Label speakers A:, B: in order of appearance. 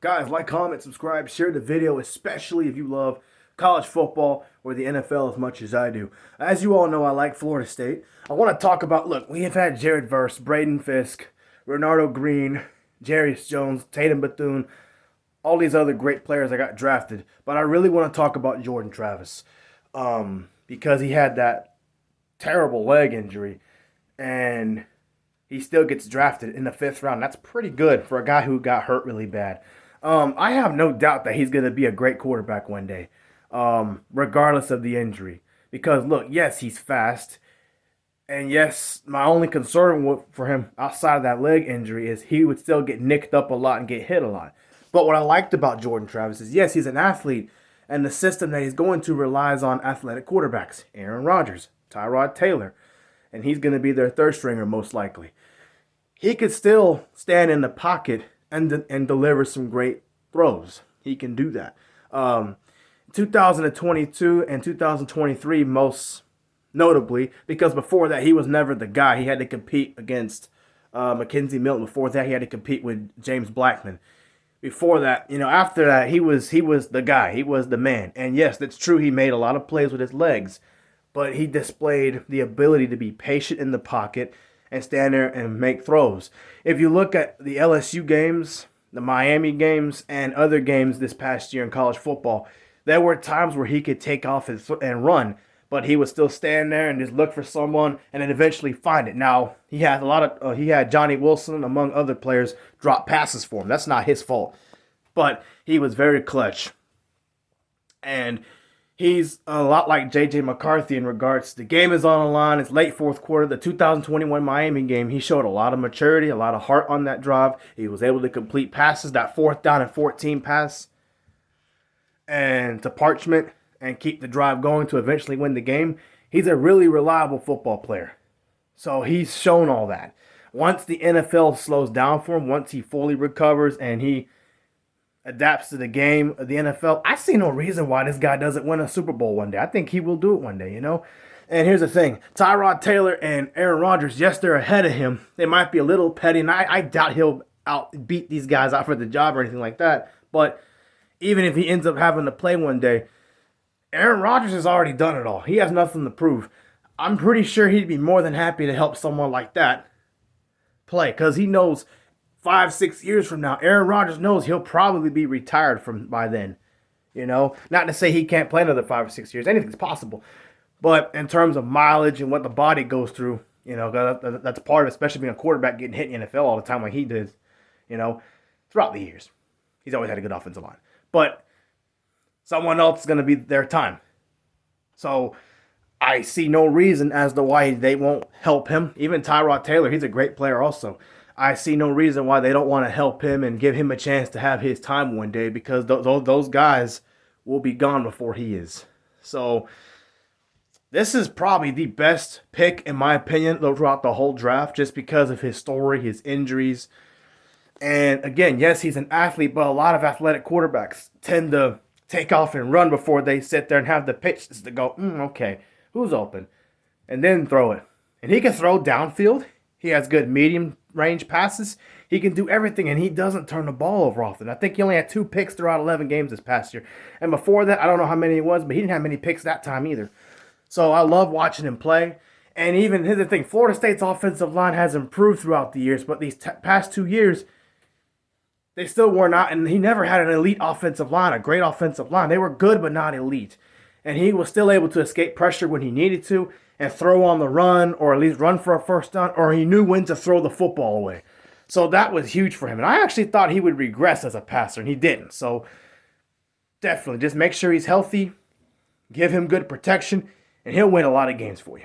A: Guys, like, comment, subscribe, share the video, especially if you love college football or the NFL as much as I do. As you all know, I like Florida State. I want to talk about, look, we have had Jared Verse, Braden Fisk, Renardo Green, Jarius Jones, Tatum Bethune, all these other great players that got drafted. But I really want to talk about Jordan Travis because he had that terrible leg injury and he still gets drafted in the fifth round. That's pretty good for a guy who got hurt really bad. I have no doubt that he's going to be a great quarterback one day, regardless of the injury. Because, look, yes, he's fast. And, yes, my only concern for him outside of that leg injury is he would still get nicked up a lot and get hit a lot. But what I liked about Jordan Travis is, yes, he's an athlete. And the system that he's going to relies on athletic quarterbacks. Aaron Rodgers, Tyrod Taylor. And he's going to be their third stringer most likely. He could still stand in the pocket and deliver some great throws. He can do that. 2022 and 2023 most notably, because before that he was never the guy. He had to compete against McKenzie Milton. Before that he had to compete with James Blackman. Before that, after that he was the guy. He was the man. And yes, that's true. He made a lot of plays with his legs, but he displayed the ability to be patient in the pocket and stand there and make throws. If you look at the LSU games, the Miami games, and other games this past year in college football, there were times where he could take off and run, but he would still stand there and just look for someone and then eventually find it. Now, he had Johnny Wilson, among other players, drop passes for him. That's not his fault. But he was very clutch. And he's a lot like J.J. McCarthy in regards to the game is on the line. It's late fourth quarter. The 2021 Miami game, he showed a lot of maturity, a lot of heart on that drive. He was able to complete passes, that 4th down and 14 pass, and to Parchment, and keep the drive going to eventually win the game. He's a really reliable football player. So he's shown all that. Once the NFL slows down for him, once he fully recovers and he adapts to the game of the NFL, I see no reason why this guy doesn't win a Super Bowl one day. I think he will do it one day, And here's the thing. Tyrod Taylor and Aaron Rodgers, yes, they're ahead of him. They might be a little petty, and I doubt he'll beat these guys out for the job or anything like that. But even if he ends up having to play one day, Aaron Rodgers has already done it all. He has nothing to prove. I'm pretty sure he'd be more than happy to help someone like that play because he knows 5-6 years from now, Aaron Rodgers knows he'll probably be retired by then. Not to say he can't play another 5 or 6 years. Anything's possible. But in terms of mileage and what the body goes through, that's part of it, especially being a quarterback getting hit in the NFL all the time like he did, throughout the years. He's always had a good offensive line. But someone else is going to be their time. So I see no reason as to why they won't help him. Even Tyrod Taylor, he's a great player also. I see no reason why they don't want to help him and give him a chance to have his time one day because those guys will be gone before he is. So this is probably the best pick, in my opinion, throughout the whole draft just because of his story, his injuries. And again, yes, he's an athlete, but a lot of athletic quarterbacks tend to take off and run before they sit there and have the pitches to go, okay, who's open? And then throw it. And he can throw downfield. He has good medium range passes. He can do everything, and he doesn't turn the ball over often. I think he only had 2 picks throughout 11 games this past year. And before that, I don't know how many it was, but he didn't have many picks that time either. So I love watching him play. And even, here's the thing, Florida State's offensive line has improved throughout the years, but these past 2 years, they still were not, and he never had an elite offensive line, a great offensive line. They were good, but not elite. And he was still able to escape pressure when he needed to and throw on the run or at least run for a first down, or he knew when to throw the football away. So that was huge for him. And I actually thought he would regress as a passer, and he didn't. So definitely just make sure he's healthy, give him good protection, and he'll win a lot of games for you.